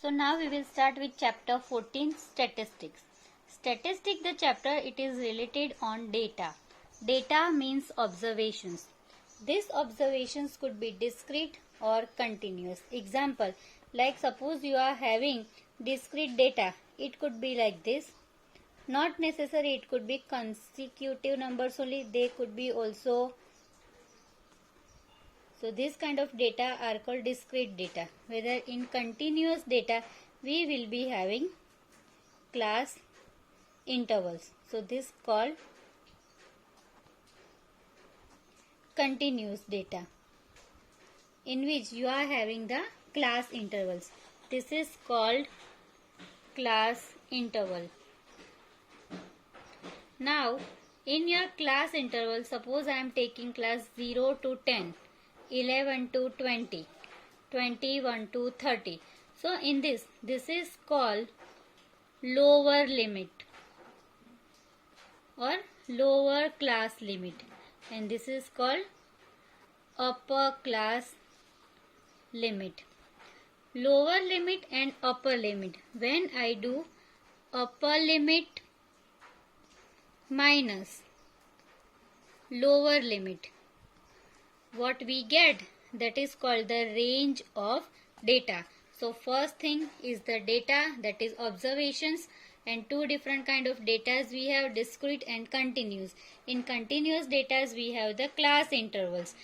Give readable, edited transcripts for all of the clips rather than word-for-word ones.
So now we will start with chapter 14, statistics. Statistic, the chapter, it is related on data. Data means observations. These observations could be discrete or continuous. Example, like suppose you are having discrete data, it could be like this. Not necessary, it could be consecutive numbers only, they could be also. So this kind of data are called discrete data. Whether in continuous data, we will be having class intervals. So this called continuous data, in which you are having the class intervals. This is called class interval. Now in your class interval, suppose I am taking class 0 to 10, 11 to 20, 21 to 30. So in this is called lower limit or lower class limit, and this is called upper class limit. Lower limit and upper limit. When I do upper limit minus lower limit, what we get, that is called the range of data. So first thing is the data, that is observations, and two different kind of data we have, discrete and continuous. In continuous data we have the class intervals.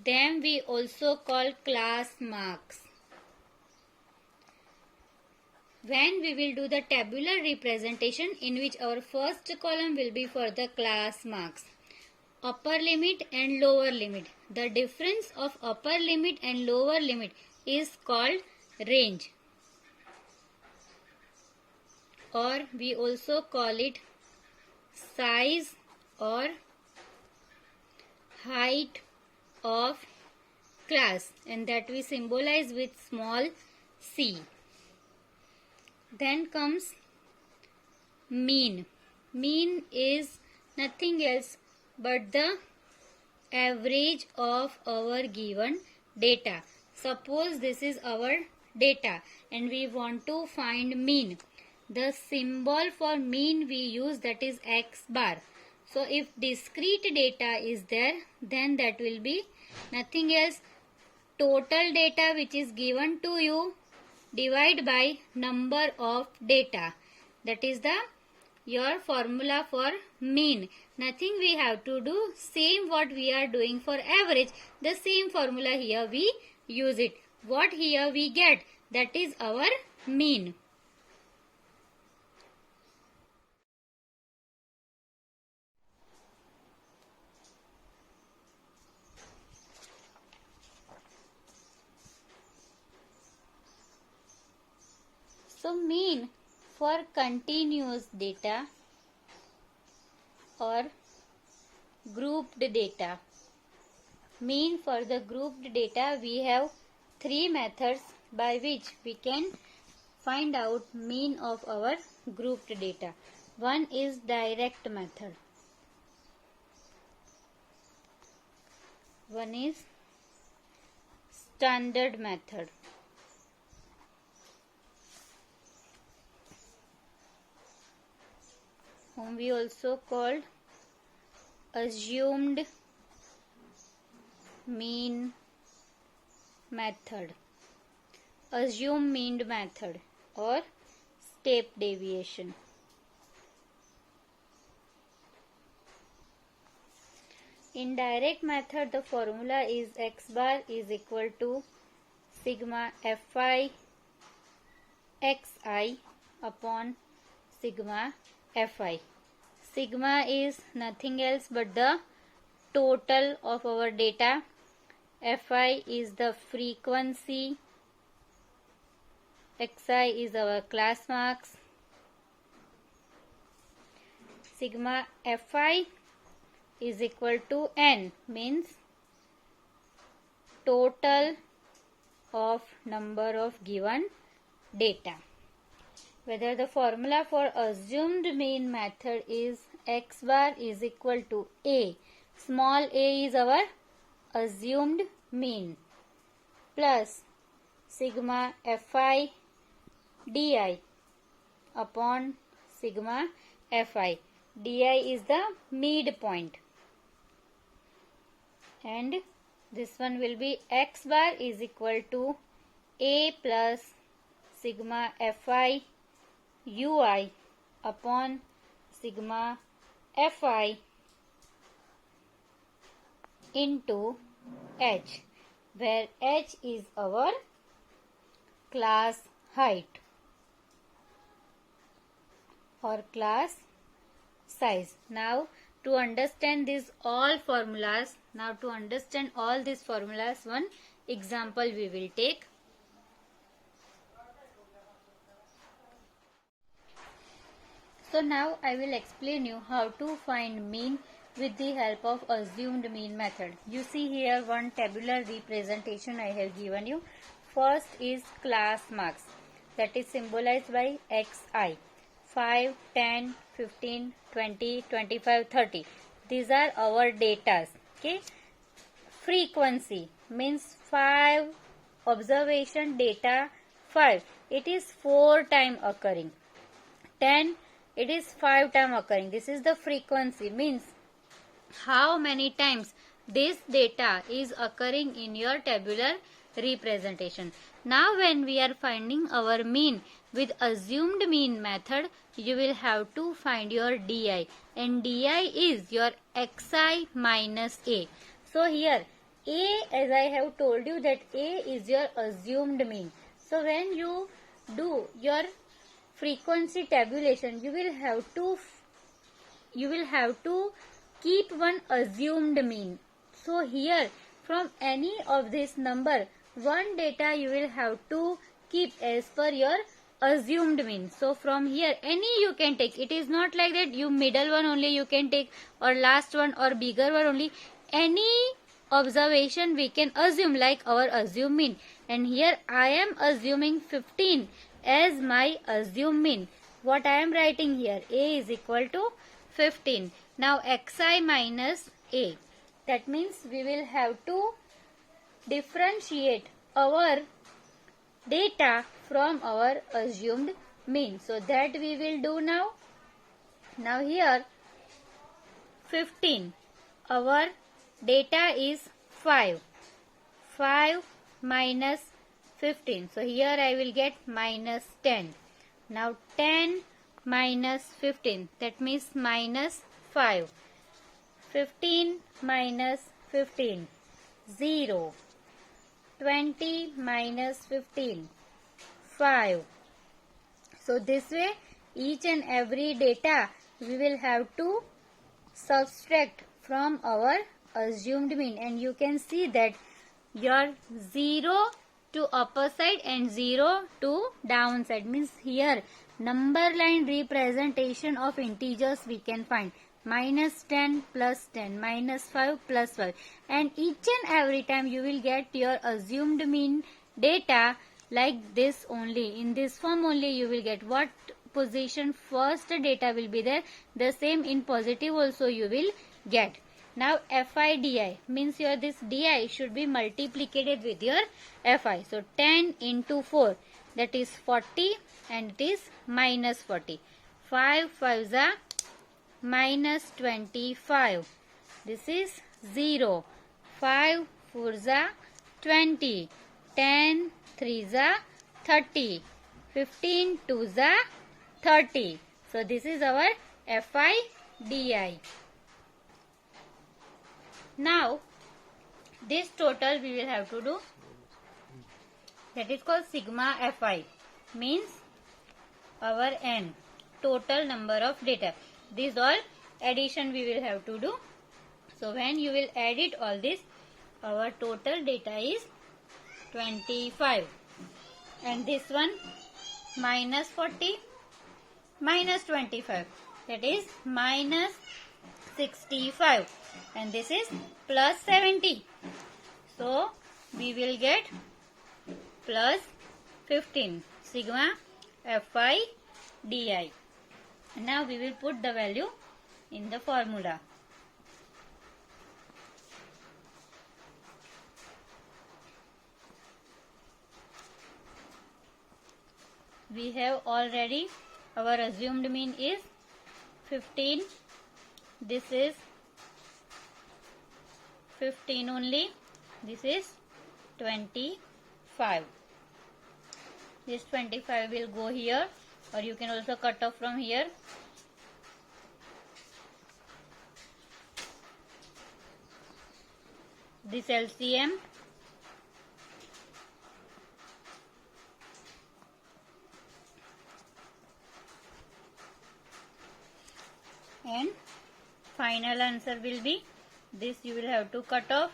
Then we also call class marks. When we will do the tabular representation, in which our first column will be for the class marks. Upper limit and lower limit. The difference of upper limit and lower limit is called range, or we also call it size or height of class, and that we symbolize with small c. Then comes mean. Mean is nothing else but the average of our given data. Suppose this is our data and we want to find mean. The symbol for mean we use, that is x bar. So if discrete data is there, then that will be nothing else, total data which is given to you divide by number of data. That is the your formula for mean. Nothing we have to do, same what we are doing for average, the same formula here we use it. What here we get, that is our mean. So mean for continuous data or grouped data. Mean for the grouped data, we have three methods by which we can find out mean of our grouped data. One is direct method. One is standard method. Whom we also called assumed mean method, assumed mean method, or step deviation. In direct method, the formula is x bar is equal to sigma fi xi upon sigma fi. Sigma is nothing else but the total of our data. Fi is the frequency. Xi is our class marks. Sigma fi is equal to n, means total of number of given data. Whether the formula for assumed mean method is x bar is equal to a, small a is our assumed mean, plus sigma fi di upon sigma fi. Di is the midpoint, and this one will be x bar is equal to a plus sigma fi ui upon sigma fi into h, where h is our class height or class size. Now to understand these all formulas, one example we will take. So now I will explain you how to find mean with the help of assumed mean method. You see here one tabular representation I have given you. First is class marks, that is symbolized by xi. 5, 10, 15, 20, 25, 30. These are our datas. Okay. Frequency means 5 observation data 5. It is 4 time occurring. 10, it is 5 time occurring. This is the frequency, means how many times this data is occurring in your tabular representation. Now when we are finding our mean with assumed mean method, you will have to find your di, and di is your xi minus a. So here a, as I have told you that a is your assumed mean. So when you do your frequency tabulation, you will have to keep one assumed mean. So here from any of this number, one data you will have to keep as per your assumed mean. So from here any you can take. It is not like that you middle one only you can take, or last one or bigger one only. Any observation we can assume like our assumed mean, and here I am assuming 15 as my assumed mean. What I am writing here, a is equal to 15. Now xi minus a, that means we will have to differentiate our data from our assumed mean. So that we will do now. Now here 15, our data is 5. 5 minus 15. So here I will get minus 10. Now 10 minus 15, that means minus 5. 15 minus 15, 0. 20 minus 15, 5. So this way each and every data we will have to subtract from our assumed mean, and you can see that your 0 to upper side and 0 to downside, means here number line representation of integers we can find. Minus 10 plus 10, minus 5 plus 5, and each and every time you will get your assumed mean data like this only. In this form only you will get what position first data will be there, the same in positive also you will get. Now fi di means your this di should be multiplicated with your fi. So 10 into 4, that is 40, and it is minus 40. 5 5s are minus 25. This is 0. 5 4s are 20. 10 3s are 30. 15 2s are 30. So this is our fi di. Now this total we will have to do, that is called sigma fi, means our n, total number of data. This all addition we will have to do. So when you will add it all this, our total data is 25, and this one minus 40 minus 25, that is minus 65, and this is plus 70. So we will get plus 15 sigma fi di. Now we will put the value in the formula. we have already our assumed mean is 15. This is 15 only. This is 25. This 25 will go here, or you can also cut off from here. This LCM, and final answer will be this. You will have to cut off